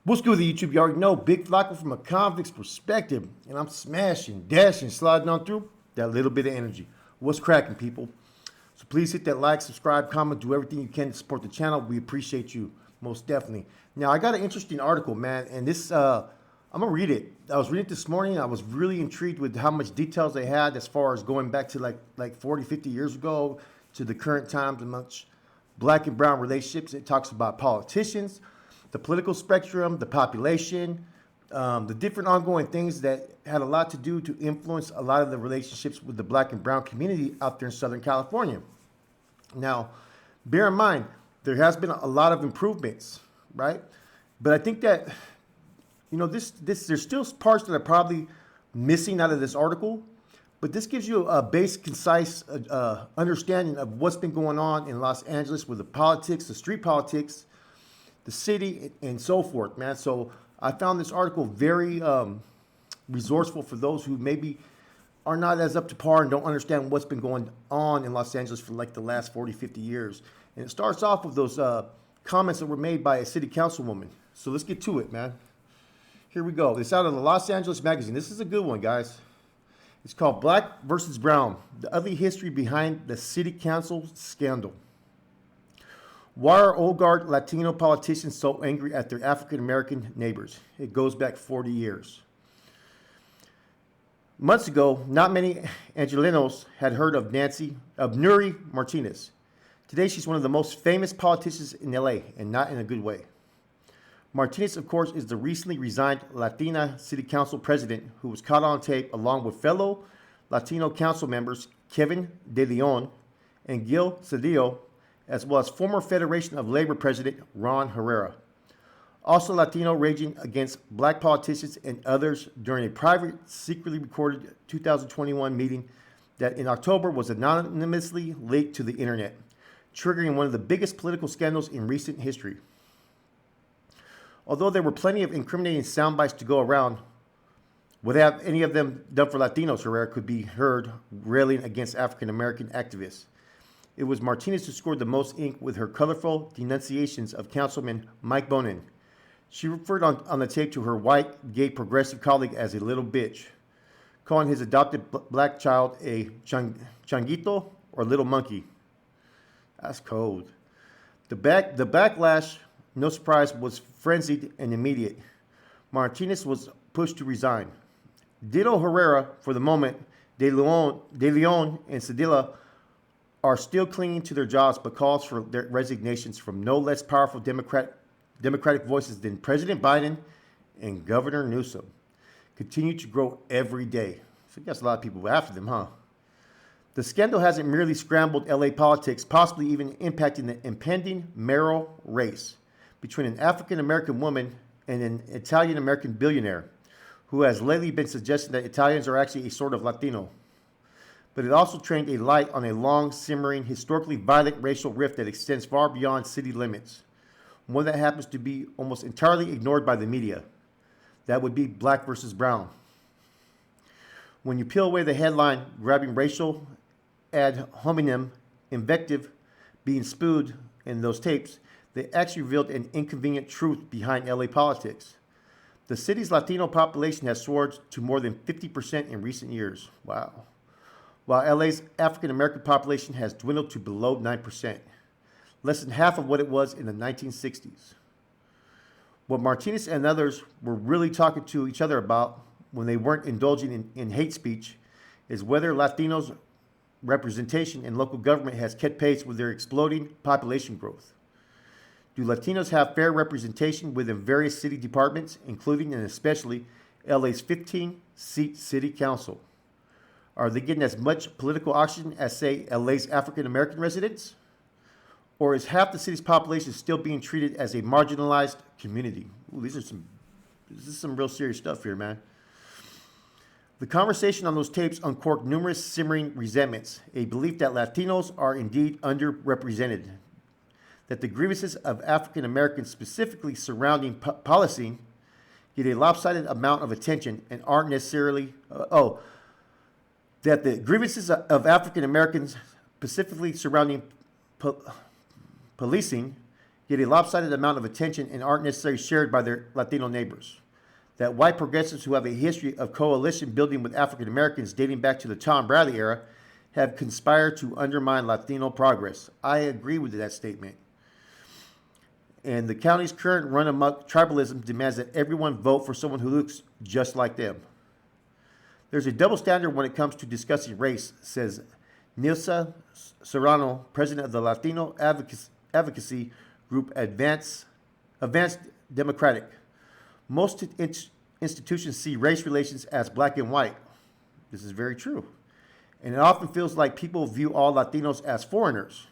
What's good with the YouTube? You already know Big Flacco from a convict's perspective, and I'm smashing, dashing, sliding on through that little bit of energy. What's cracking, people? So please hit that like, subscribe, comment, do everything you can to support the channel. We appreciate you most definitely. Now I got an interesting article, man, and this I'm gonna read it. I was reading it this morning. I was really intrigued with how much details they had as far as going back to like 40, 50 years ago to the current times and much black and brown relationships. It talks about politicians, the political spectrum, the population, the different ongoing things that had a lot to do to influence a lot of the relationships with the black and brown community out there in Southern California. Now, bear in mind, there has been a lot of improvements, right? But I think that, this there's still parts that are probably missing out of this article, but this gives you a base, concise understanding of what's been going on in Los Angeles with the politics, the street politics, the city, and so forth, man. So I found this article very resourceful for those who maybe are not as up to par and don't understand what's been going on in Los Angeles for like the last 40, 50 years. And it starts off with those comments that were made by a city councilwoman. So let's get to it, man. Here we go. It's out of the Los Angeles Magazine. This is a good one, guys. It's called Black versus Brown, the ugly history behind the city council scandal. Why are old-guard Latino politicians so angry at their African-American neighbors? It goes back 40 years. Months ago, not many Angelenos had heard of Nury Martinez. Today, she's one of the most famous politicians in LA, and not in a good way. Martinez, of course, is the recently resigned Latina City Council president who was caught on tape along with fellow Latino council members Kevin De Leon and Gil Cedillo, as well as former Federation of Labor President Ron Herrera. Also Latino raging against black politicians and others during a private, secretly recorded 2021 meeting that in October was anonymously leaked to the internet, triggering one of the biggest political scandals in recent history. Although there were plenty of incriminating sound bites to go around, without any of them done for Latinos, Herrera could be heard railing against African-American activists. It was Martinez who scored the most ink with her colorful denunciations of Councilman Mike Bonin. She referred on the tape to her white, gay, progressive colleague as a little bitch, calling his adopted black child a changuito or little monkey. That's cold. The backlash, no surprise, was frenzied and immediate. Martinez was pushed to resign. Ditto Herrera, for the moment, De Leon and Cedillo are still clinging to their jobs, but calls for their resignations from no less powerful Democratic voices than President Biden and Governor Newsom continue to grow every day. So I guess a lot of people after them, huh? The scandal hasn't merely scrambled LA politics, possibly even impacting the impending mayoral race between an African-American woman and an Italian-American billionaire who has lately been suggesting that Italians are actually a sort of Latino. But it also trained a light on a long, simmering, historically violent racial rift that extends far beyond city limits, one that happens to be almost entirely ignored by the media. That would be black versus brown. When you peel away the headline grabbing racial ad hominem invective being spewed in those tapes, they actually revealed an inconvenient truth behind LA politics. The city's Latino population has soared to more than 50% in recent years. Wow. While LA's African American population has dwindled to below 9%, less than half of what it was in the 1960s. What Martinez and others were really talking to each other about when they weren't indulging in hate speech is whether Latinos' representation in local government has kept pace with their exploding population growth. Do Latinos have fair representation within various city departments, including and especially LA's 15-seat city council? Are they getting as much political oxygen as, say, LA's African-American residents? Or is half the city's population still being treated as a marginalized community? Ooh, this is some real serious stuff here, man. The conversation on those tapes uncorked numerous simmering resentments, a belief that Latinos are indeed underrepresented, that the grievances of African Americans specifically surrounding policing get a lopsided amount of attention and aren't necessarily, that the grievances of African Americans specifically surrounding policing get a lopsided amount of attention and aren't necessarily shared by their Latino neighbors. That white progressives who have a history of coalition building with African Americans dating back to the Tom Bradley era have conspired to undermine Latino progress. I agree with that statement. And the county's current run amok tribalism demands that everyone vote for someone who looks just like them. There's a double standard when it comes to discussing race, says Nilsa Serrano, president of the Latino advocacy group Advanced Democratic. Most institutions see race relations as black and white. This is very true. And it often feels like people view all Latinos as foreigners.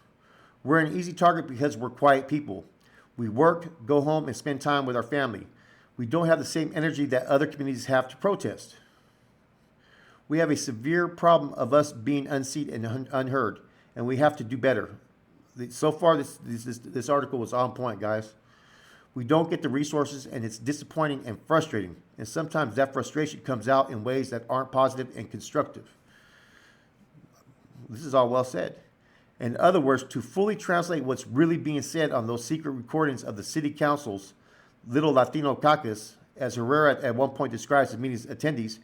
We're an easy target because we're quiet people. We work, go home, and spend time with our family. We don't have the same energy that other communities have to protest. We have a severe problem of us being unseen and unheard, and we have to do better. So far, this article was on point, guys. We don't get the resources, and it's disappointing and frustrating. And sometimes that frustration comes out in ways that aren't positive and constructive. This is all well said. In other words, to fully translate what's really being said on those secret recordings of the city council's Little Latino Caucus, as Herrera at one point describes the meeting's attendees,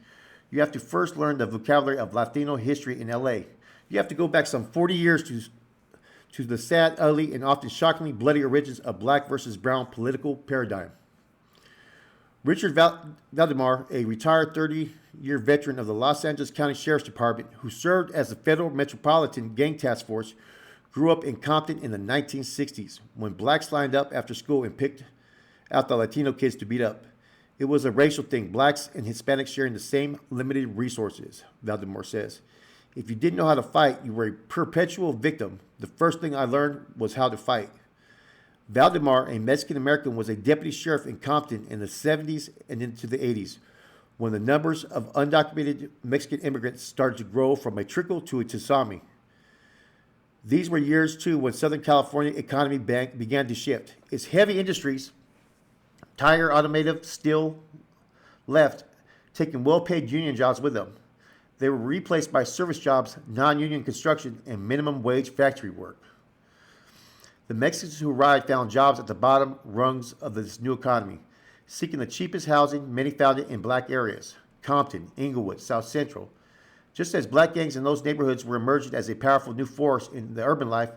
you have to first learn the vocabulary of Latino history in LA. You have to go back some 40 years to the sad, ugly, and often shockingly bloody origins of black versus brown political paradigm. Richard Valdemar, a retired 30-year veteran of the Los Angeles County Sheriff's Department who served as the Federal Metropolitan Gang Task Force, grew up in Compton in the 1960s when blacks lined up after school and picked out the Latino kids to beat up. It was a racial thing, blacks and Hispanics sharing the same limited resources, Valdemar says. If you didn't know how to fight, you were a perpetual victim. The first thing I learned was how to fight. Valdemar, a Mexican-American, was a deputy sheriff in Compton in the 70s and into the 80s, when the numbers of undocumented Mexican immigrants started to grow from a trickle to a tsunami. These were years, too, when Southern California economy began to shift. Its heavy industries, tire, automotive, steel, left, taking well-paid union jobs with them. They were replaced by service jobs, non-union construction, and minimum wage factory work. The Mexicans who arrived found jobs at the bottom rungs of this new economy. Seeking the cheapest housing, many found it in black areas, Compton, Inglewood, South Central. Just as black gangs in those neighborhoods were emerging as a powerful new force in the urban life,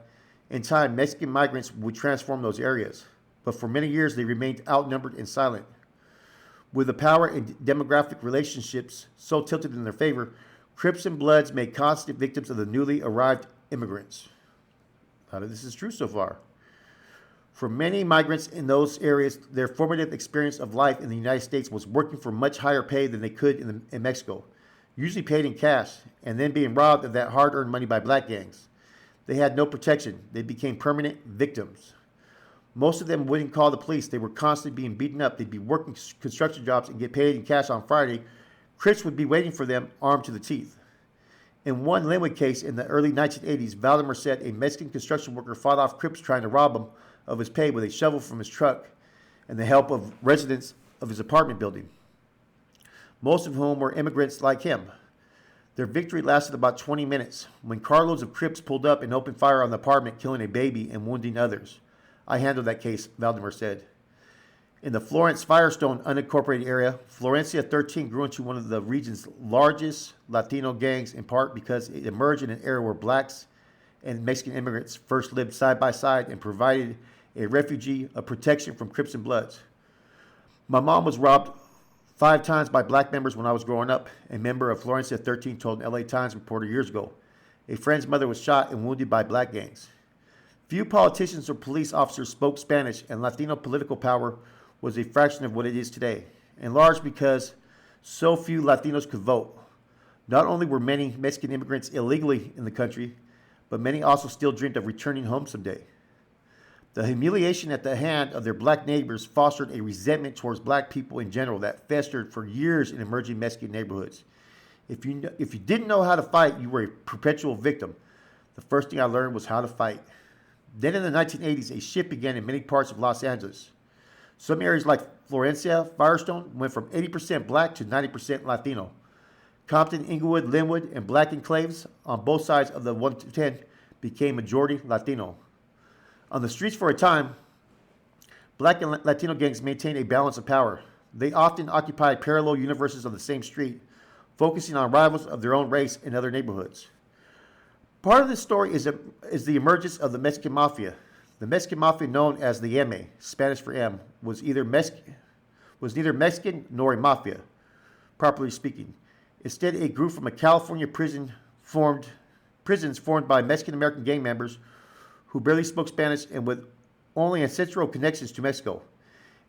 in time, Mexican migrants would transform those areas. But for many years, they remained outnumbered and silent. With the power and demographic relationships so tilted in their favor, Crips and Bloods made constant victims of the newly arrived immigrants. How of this is true so far. For many migrants in those areas, their formative experience of life in the United States was working for much higher pay than they could in Mexico, usually paid in cash, and then being robbed of that hard-earned money by black gangs. They had no protection. They became permanent victims. Most of them wouldn't call the police. They were constantly being beaten up. They'd be working construction jobs and get paid in cash on Friday. Crips would be waiting for them, armed to the teeth. In one Linwood case in the early 1980s, Valdemar said a Mexican construction worker fought off Crips trying to rob him of his pay with a shovel from his truck and the help of residents of his apartment building, most of whom were immigrants like him. Their victory lasted about 20 minutes when carloads of Crips pulled up and opened fire on the apartment, killing a baby and wounding others. I handled that case, Valdemar said. In the Florence Firestone unincorporated area, Florencia 13 grew into one of the region's largest Latino gangs, in part because it emerged in an area where blacks and Mexican immigrants first lived side by side and provided a refugee of protection from Crips and Bloods. My mom was robbed 5 times by black members when I was growing up, a member of Florencia 13 told an LA Times reporter years ago. A friend's mother was shot and wounded by black gangs. Few politicians or police officers spoke Spanish, and Latino political power was a fraction of what it is today, in large because so few Latinos could vote. Not only were many Mexican immigrants illegally in the country, but many also still dreamed of returning home someday. The humiliation at the hand of their black neighbors fostered a resentment towards black people in general that festered for years in emerging Mexican neighborhoods. If you didn't know how to fight, you were a perpetual victim. The first thing I learned was how to fight. Then in the 1980s, a shift began in many parts of Los Angeles. Some areas like Florencia, Firestone went from 80% black to 90% Latino. Compton, Inglewood, Linwood, and black enclaves on both sides of the 110 became majority Latino. On the streets for a time, Black and Latino gangs maintained a balance of power. They often occupied parallel universes on the same street, focusing on rivals of their own race in other neighborhoods. Part of this story is the emergence of the Mexican Mafia. The Mexican Mafia, known as the M.A., Spanish for M, was neither Mexican nor a mafia, properly speaking. Instead, it grew from a California prisons formed by Mexican American gang members who barely spoke Spanish and with only ancestral connections to Mexico.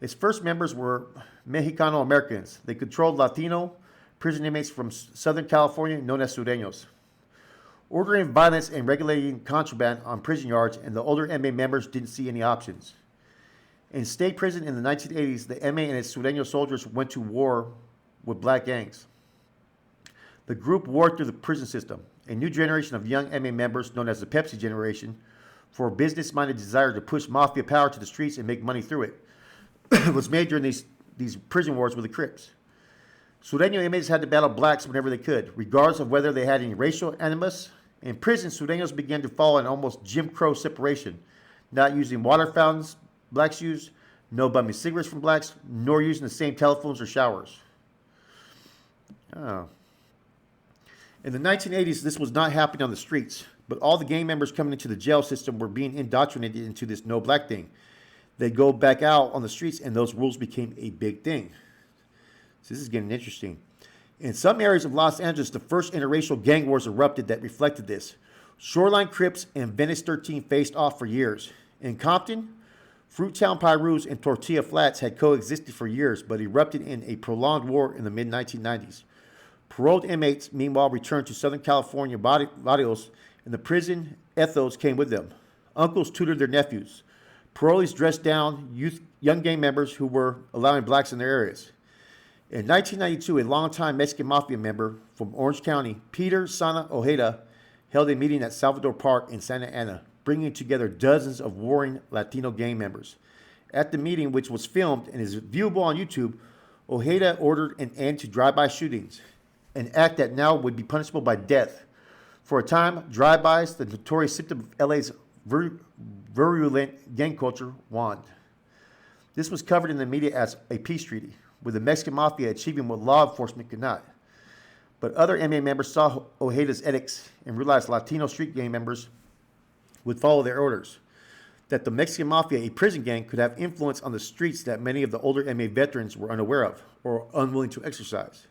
Its first members were Mexicano Americans. They controlled Latino prison inmates from Southern California known as Sureños, ordering violence and regulating contraband on prison yards, and the older MA members didn't see any options. In state prison in the 1980s, the MA and its Sureño soldiers went to war with black gangs. The group warred through the prison system. A new generation of young MA members, known as the Pepsi generation, for a business-minded desire to push mafia power to the streets and make money through it, was made during these prison wars with the Crips. Sureño inmates had to battle blacks whenever they could, regardless of whether they had any racial animus. In prison, Sureños began to follow an almost Jim Crow separation, not using water fountains blacks used, no bumming cigarettes from blacks, nor using the same telephones or showers. Oh. In the 1980s, this was not happening on the streets, but all the gang members coming into the jail system were being indoctrinated into this no black thing. They'd go back out on the streets, and those rules became a big thing. So this is getting interesting. In some areas of Los Angeles, the first interracial gang wars erupted that reflected this. Shoreline Crips and Venice 13 faced off for years. In Compton, Fruittown Pyrus and Tortilla Flats had coexisted for years, but erupted in a prolonged war in the mid-1990s. Paroled inmates, meanwhile, returned to Southern California barrios, and the prison ethos came with them. Uncles tutored their nephews. Parolees dressed down young gang members who were allowing blacks in their areas. In 1992, a longtime Mexican Mafia member from Orange County, Peter Sana Ojeda, held a meeting at Salvador Park in Santa Ana, bringing together dozens of warring Latino gang members. At the meeting, which was filmed and is viewable on YouTube, Ojeda ordered an end to drive-by shootings, an act that now would be punishable by death. For a time, drive-bys, the notorious symptom of LA's virulent gang culture, won. This was covered in the media as a peace treaty, with the Mexican Mafia achieving what law enforcement could not. But other MA members saw Ojeda's edicts and realized Latino street gang members would follow their orders, that the Mexican Mafia, a prison gang, could have influence on the streets that many of the older MA veterans were unaware of or unwilling to exercise.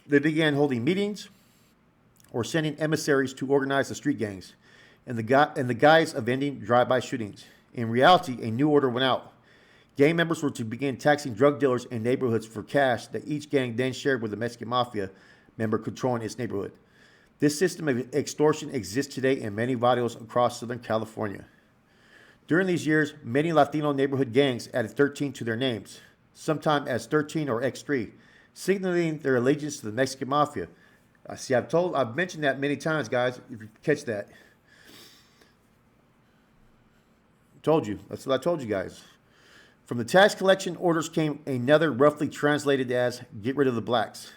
They began holding meetings or sending emissaries to organize the street gangs in the guise of ending drive-by shootings. In reality, a new order went out. Gang members were to begin taxing drug dealers in neighborhoods for cash that each gang then shared with the Mexican Mafia member controlling its neighborhood. This system of extortion exists today in many barrios across Southern California. During these years, many Latino neighborhood gangs added 13 to their names, sometimes as 13 or X3, signaling their allegiance to the Mexican Mafia. See, I've mentioned that many times, guys, if you catch that. Told you. That's what I told you guys. From the tax collection orders came another roughly translated as get rid of the blacks.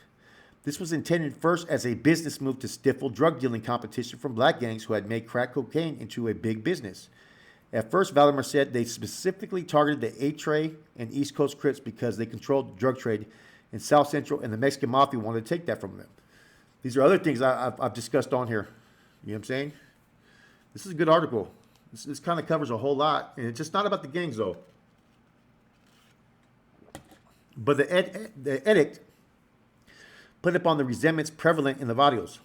This was intended first as a business move to stifle drug dealing competition from black gangs who had made crack cocaine into a big business. At first, Valdemar said they specifically targeted the A-Tray and East Coast Crips because they controlled the drug trade in South Central, and the Mexican Mafia wanted to take that from them. These are other things I've discussed on here. You know what I'm saying? This is a good article. This kind of covers a whole lot, and it's just not about the gangs, though. But the edict put upon the resentments prevalent in the barrios,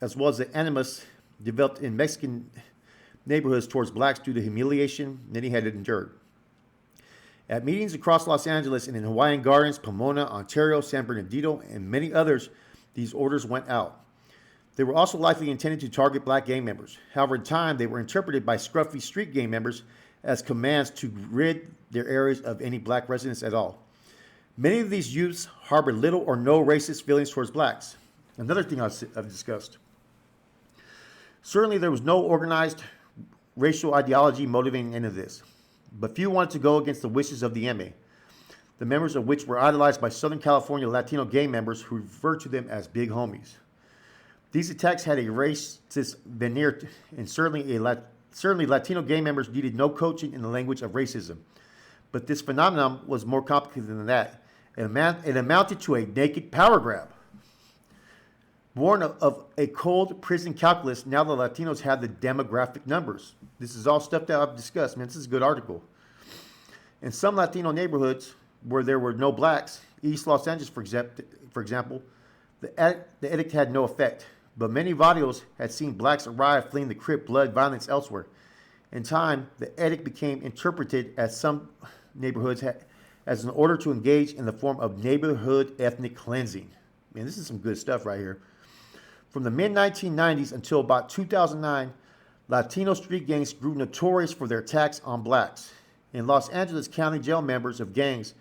as well as the animus developed in Mexican neighborhoods towards blacks due to humiliation many had endured. At meetings across Los Angeles and in Hawaiian Gardens, Pomona, Ontario, San Bernardino, and many others, these orders went out. They were also likely intended to target black gang members. However, in time, they were interpreted by scruffy street gang members as commands to rid their areas of any black residents at all. Many of these youths harbored little or no racist feelings towards blacks. Another thing I've discussed. Certainly, there was no organized racial ideology motivating any of this, but few wanted to go against the wishes of the MA, the members of which were idolized by Southern California Latino gang members who referred to them as big homies. These attacks had a racist veneer, and certainly Latino gang members needed no coaching in the language of racism. But this phenomenon was more complicated than that. It amounted to a naked power grab. Born of a cold prison calculus, now the Latinos have the demographic numbers. This is all stuff that I've discussed, man. This is a good article. In some Latino neighborhoods where there were no blacks, East Los Angeles, for example, the edict had no effect. But many barrios had seen blacks arrive fleeing the Crip blood violence elsewhere. In time, the edict became interpreted as some neighborhoods as an order to engage in the form of neighborhood ethnic cleansing. Man, this is some good stuff right here. From the mid-1990s until about 2009, Latino street gangs grew notorious for their attacks on blacks. In Los Angeles County Jail, members of gangs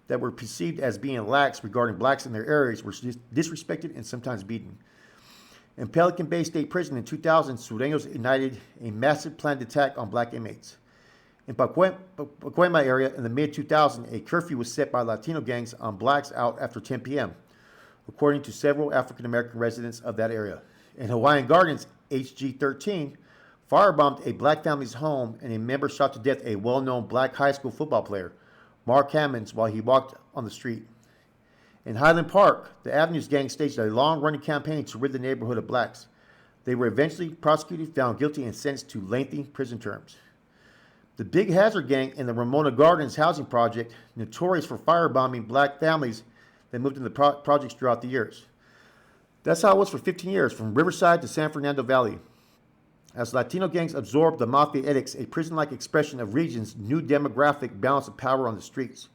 that were perceived as being lax regarding blacks in their areas were disrespected and sometimes beaten. In Pelican Bay State Prison in 2000, Sureños ignited a massive planned attack on black inmates. In Pacoima area in the mid-2000s, a curfew was set by Latino gangs on blacks out after 10 p.m., according to several African-American residents of that area. In Hawaiian Gardens, HG-13 firebombed a black family's home, and a member shot to death a well-known black high school football player, Mark Hammonds, while he walked on the street. In Highland Park, the Avenues gang staged a long-running campaign to rid the neighborhood of blacks. They were eventually prosecuted, found guilty, and sentenced to lengthy prison terms. The Big Hazard gang in the Ramona Gardens housing project, notorious for firebombing black families that moved into projects throughout the years. That's how it was for 15 years, from Riverside to San Fernando Valley. As Latino gangs absorbed the mafia edicts, a prison-like expression of region's new demographic balance of power on the streets.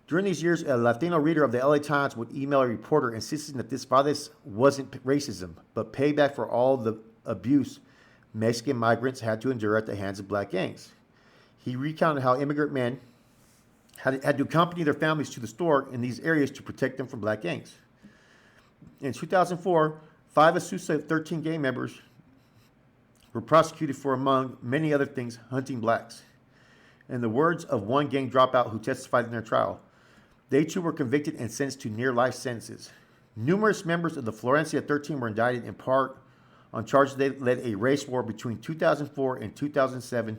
During these years, a Latino reader of the LA Times would email a reporter insisting that this violence wasn't racism, but payback for all the abuse Mexican migrants had to endure at the hands of black gangs. He recounted how immigrant men had to accompany their families to the store in these areas to protect them from black gangs. In 2004, 5 Azusa 13 gang members were prosecuted for, among many other things, hunting blacks. In the words of one gang dropout who testified in their trial, they too were convicted and sentenced to near-life sentences. Numerous members of the Florencia 13 were indicted in part on charges that led a race war between 2004 and 2007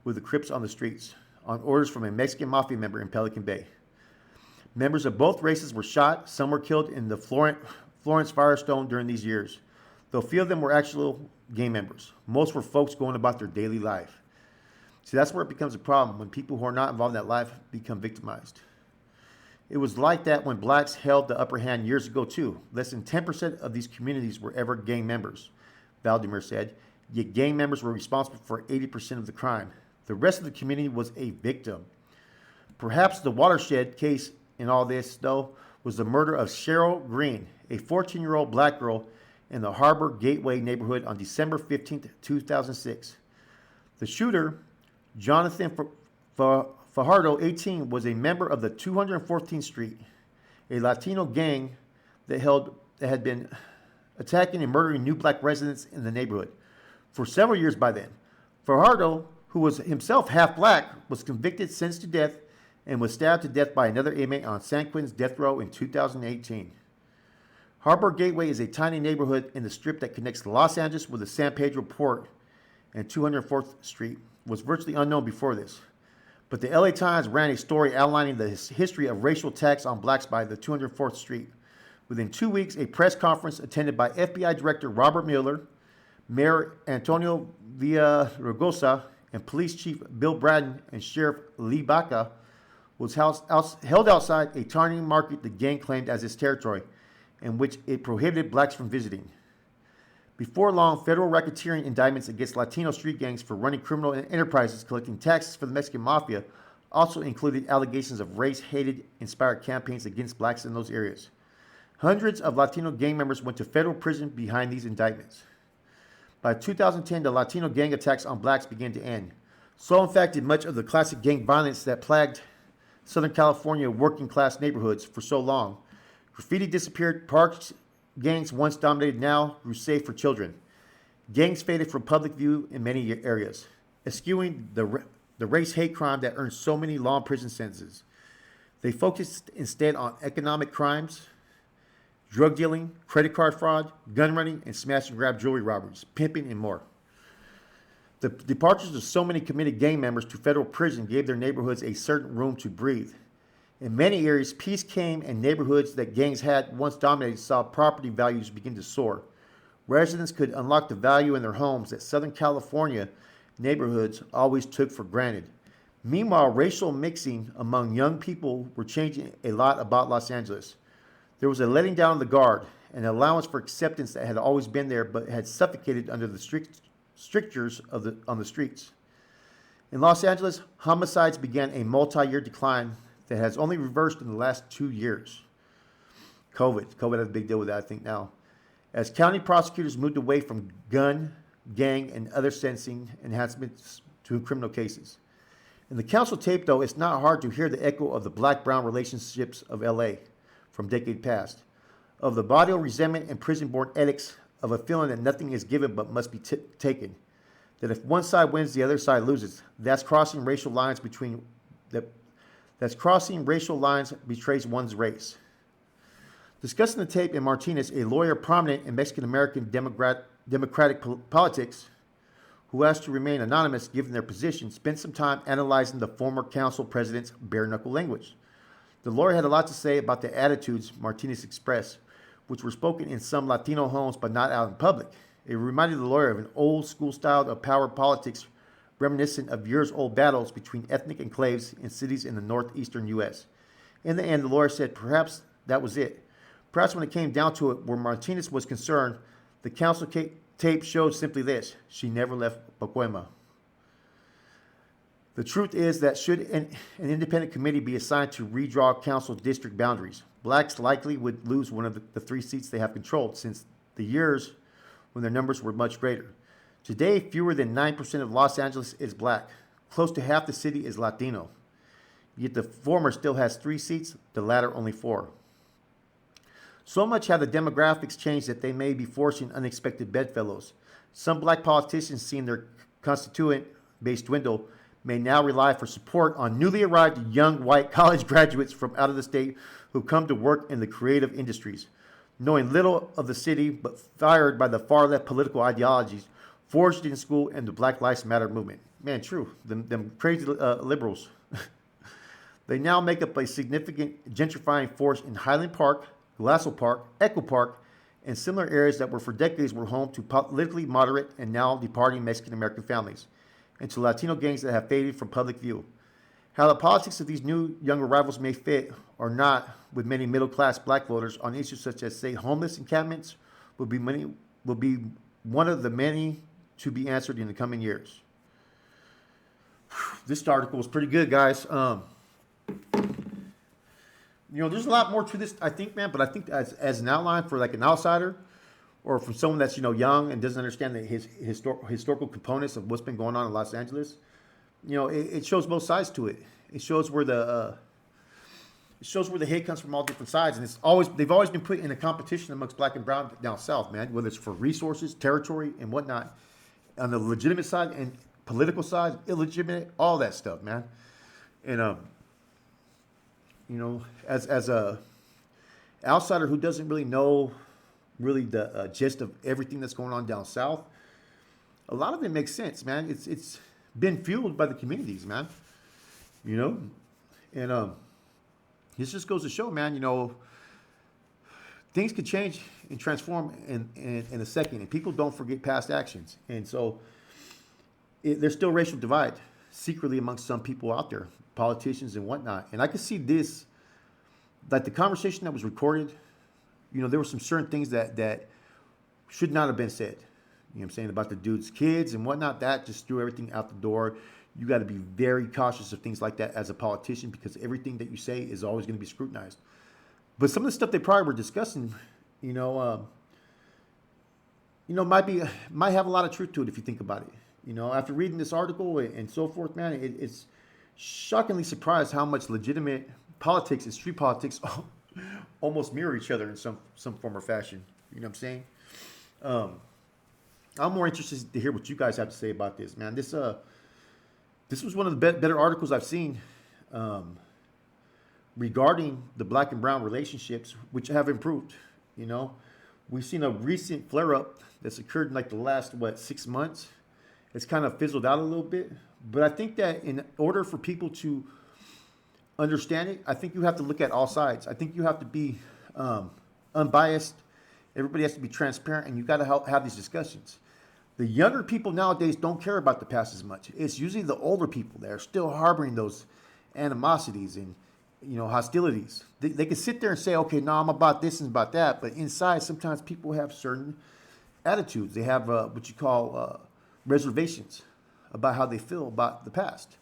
with the Crips on the streets, on orders from a Mexican mafia member in Pelican Bay. Members of both races were shot. Some were killed in the Florence Firestone during these years, though few of them were actual gang members. Most were folks going about their daily life. See, that's where it becomes a problem, when people who are not involved in that life become victimized. It was like that when blacks held the upper hand years ago, too. Less than 10% of these communities were ever gang members, Valdemar said, yet gang members were responsible for 80% of the crime. The rest of the community was a victim. Perhaps the watershed case in all this, though, was the murder of Cheryl Green, a 14-year-old black girl in the Harbor Gateway neighborhood on December 15, 2006. The shooter, Jonathan Fajardo, 18, was a member of the 214th Street, a Latino gang that had been attacking and murdering new black residents in the neighborhood for several years by then. Fajardo, who was himself half black, was convicted, sentenced to death, and was stabbed to death by another inmate on San Quentin's death row in 2018. Harbor Gateway is a tiny neighborhood in the strip that connects Los Angeles with the San Pedro Port, and 204th Street was virtually unknown before this. But the LA Times ran a story outlining the history of racial attacks on blacks by the 204th Street. Within 2 weeks, a press conference attended by FBI Director Robert Mueller, Mayor Antonio Villaraigosa, and Police Chief Bill Braden and Sheriff Lee Baca was held outside a tiny market the gang claimed as its territory, in which it prohibited blacks from visiting. Before long, federal racketeering indictments against Latino street gangs for running criminal enterprises collecting taxes for the Mexican mafia also included allegations of race-hated inspired campaigns against blacks in those areas. Hundreds of Latino gang members went to federal prison behind these indictments. By 2010, the Latino gang attacks on blacks began to end. So, in fact, did much of the classic gang violence that plagued Southern California working-class neighborhoods for so long. Graffiti disappeared, parks gangs once dominated now grew safe for children. Gangs faded from public view in many areas, eschewing the race hate crime that earned so many long prison sentences. They focused instead on economic crimes, drug dealing, credit card fraud, gun running, and smash and grab jewelry robberies, pimping, and more. The departures of so many committed gang members to federal prison gave their neighborhoods a certain room to breathe. In many areas, peace came, and neighborhoods that gangs had once dominated saw property values begin to soar. Residents could unlock the value in their homes that Southern California neighborhoods always took for granted. Meanwhile, racial mixing among young people were changing a lot about Los Angeles. There was a letting down of the guard, an allowance for acceptance that had always been there but had suffocated under the strictures on the streets. In Los Angeles, homicides began a multi-year decline that has only reversed in the last 2 years. COVID has a big deal with that, I think, now. As county prosecutors moved away from gun, gang, and other sentencing enhancements to criminal cases. In the council tape, though, it's not hard to hear the echo of the black-brown relationships of LA from decades past, of the body of resentment and prison-born edicts, of a feeling that nothing is given but must be taken, that if one side wins, the other side loses. That's crossing racial lines betrays one's race. Discussing the tape in Martinez, a lawyer prominent in Mexican-American democratic politics, who asked to remain anonymous given their position, spent some time analyzing the former council president's bare-knuckle language. The lawyer had a lot to say about the attitudes Martinez expressed, which were spoken in some Latino homes but not out in public. It reminded the lawyer of an old-school style of power politics reminiscent of years-old battles between ethnic enclaves in cities in the northeastern U.S. In the end, the lawyer said perhaps that was it. Perhaps when it came down to it, where Martinez was concerned, the council tape showed simply this: she never left Pacoima. The truth is that should an independent committee be assigned to redraw council district boundaries, blacks likely would lose one of the 3 seats they have controlled since the years when their numbers were much greater. Today, fewer than 9% of Los Angeles is black. Close to half the city is Latino. Yet the former still has 3 seats, the latter only 4. So much have the demographics changed that they may be forcing unexpected bedfellows. Some black politicians, seeing their constituent base dwindle, may now rely for support on newly arrived young white college graduates from out of the state who come to work in the creative industries, knowing little of the city but fired by the far-left political ideologies forged in school and the Black Lives Matter movement. Man, true. Them crazy liberals. They now make up a significant gentrifying force in Highland Park, Glassell Park, Echo Park, and similar areas that for decades were home to politically moderate and now departing Mexican-American families, and to Latino gangs that have faded from public view. How the politics of these new young arrivals may fit or not with many middle-class black voters on issues such as, say, homeless encampments will be one of the many to be answered in the coming years. This article was pretty good, guys. There's a lot more to this, I think, man. But I think as an outline for like an outsider, or from someone that's young and doesn't understand the historical components of what's been going on in Los Angeles, it shows both sides to it. It shows where the hate comes from all different sides, and they've always been put in a competition amongst black and brown down south, man. Whether it's for resources, territory, and whatnot, on the legitimate side and political side, illegitimate, all that stuff, man. And as a outsider who doesn't really know the gist of everything that's going on down south, a lot of it makes sense, man. It's been fueled by the communities, man. And this just goes to show, man. Things could change and transform in a second, and people don't forget past actions. And so there's still racial divide secretly amongst some people out there, politicians and whatnot. And I could see this, like the conversation that was recorded, there were some certain things that should not have been said. You know what I'm saying, about the dude's kids and whatnot. That just threw everything out the door. You got to be very cautious of things like that as a politician, because everything that you say is always going to be scrutinized. But some of the stuff they probably were discussing, might have a lot of truth to it if you think about it. After reading this article and so forth, man, it's shockingly surprised how much legitimate politics and street politics almost mirror each other in some form or fashion. You know what I'm saying? I'm more interested to hear what you guys have to say about this, man. This was one of the better articles I've seen regarding the black and brown relationships, which have improved. We've seen a recent flare-up that's occurred in like the last 6 months. it's kind of fizzled out a little bit. But I think that in order for people to understand it, I think you have to look at all sides. I think you have to be unbiased. Everybody has to be transparent, and you got to have these discussions. The younger people nowadays don't care about the past as much. It's usually the older people that are still harboring those animosities and hostilities. They can sit there and say, okay, no, I'm about this and about that, but inside sometimes people have certain attitudes. They have what you call reservations about how they feel about the past.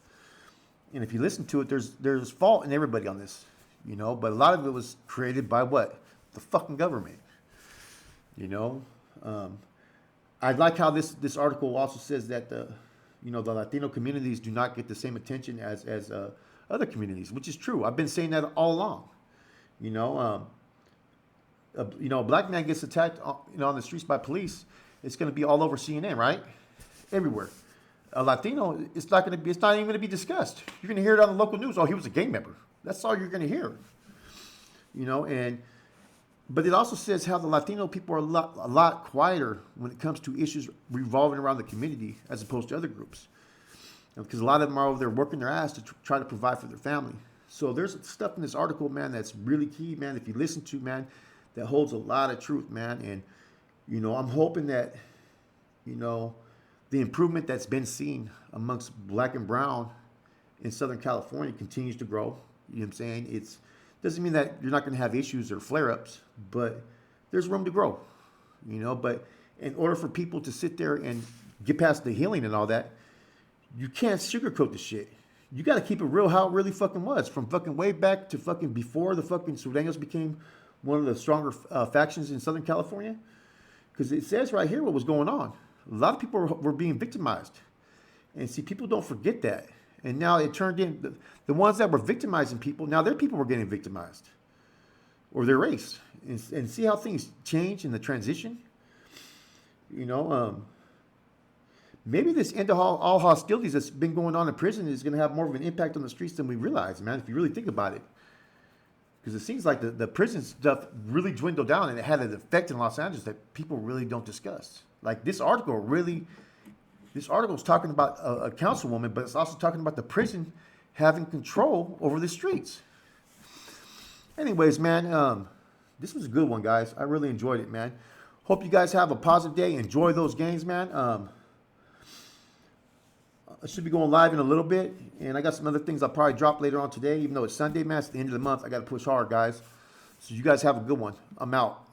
And if you listen to it, there's fault in everybody on this, but a lot of it was created by what? The fucking government. I like how this article also says that the Latino communities do not get the same attention as other communities, which is true. I've been saying that all along. A black man gets attacked, on the streets by police, it's going to be all over CNN, right? Everywhere. A Latino, it's not even going to be discussed. You're going to hear it on the local news. Oh, he was a gang member. That's all you're going to hear. But it also says how the Latino people are a lot quieter when it comes to issues revolving around the community as opposed to other groups. Because a lot of them are over there working their ass to try to provide for their family. So there's stuff in this article, man, that's really key, man. If you listen to, man, that holds a lot of truth, man. And, I'm hoping that, the improvement that's been seen amongst black and brown in Southern California continues to grow. You know what I'm saying? It doesn't mean that you're not going to have issues or flare-ups, but there's room to grow, But in order for people to sit there and get past the healing and all that, you can't sugarcoat the shit. You got to keep it real how it really fucking was. From fucking way back to fucking before the fucking Sureños became one of the stronger factions in Southern California. Because it says right here what was going on. A lot of people were being victimized. And see, people don't forget that. And now it turned in, the ones that were victimizing people, now their people were getting victimized. Or their race. And see how things change in the transition? Maybe this end of all hostilities that's been going on in prison is going to have more of an impact on the streets than we realize, man, if you really think about it. Because it seems like the prison stuff really dwindled down, and it had an effect in Los Angeles that people really don't discuss. Like this article is talking about a councilwoman, but it's also talking about the prison having control over the streets. Anyways, man, this was a good one, guys. I really enjoyed it, man. Hope you guys have a positive day. Enjoy those games, man. I should be going live in a little bit, and I got some other things I'll probably drop later on today. Even though it's Sunday, man, it's the end of the month. I got to push hard, guys. So you guys have a good one. I'm out.